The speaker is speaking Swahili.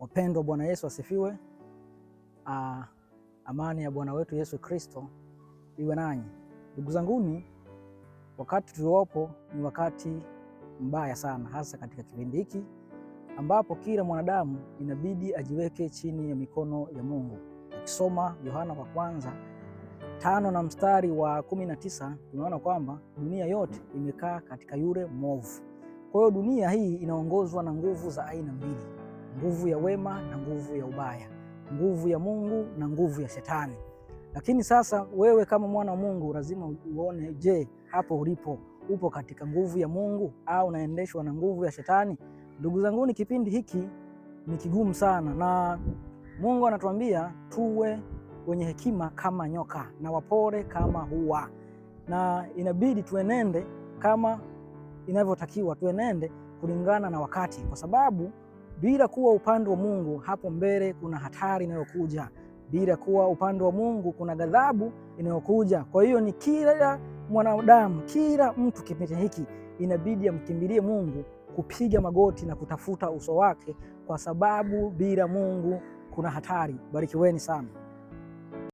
Wapendwa, Bwana Yesu asifiwe. Amani ya Bwana wetu Yesu Kristo iwe nanyi. Ndugu zanguni, wakati tuliopo ni wakati mbaya sana, hasa katika kipindi hiki ambapo kila mwanadamu inabidi ajiweke chini ya mikono ya Mungu. Ukisoma Yohana wa kwanza 5 na mstari wa 19, tunaona kwamba dunia yote imekaa katika yule mwovu. Kwa hiyo dunia hii inaongozwa na nguvu za aina mbili, nguvu ya wema na nguvu ya ubaya, nguvu ya Mungu na nguvu ya Shetani. Lakini sasa wewe kama mwana wa Mungu lazima uone, je, hapo ulipo upo katika nguvu ya Mungu au unaendeshwa na nguvu ya Shetani? Ndugu zangu, ni kipindi hiki ni kigumu sana, na Mungu anatuambia tuwe wenye hekima kama nyoka na wapole kama hua, na inabidi tuenende kama inavyotakiwa, tuenende kulingana na wakati, kwa sababu bila kuwa upande wa Mungu hapo mbele kuna hatari inayokuja. Bila kuwa upande wa Mungu kuna ghadhabu inayokuja. Kwa hiyo ni kila mwanadamu, kila mtu kipindi hiki inabidi amkimbilie Mungu, kupiga magoti na kutafuta uso wake, kwa sababu bila Mungu kuna hatari. Barikiweni sana.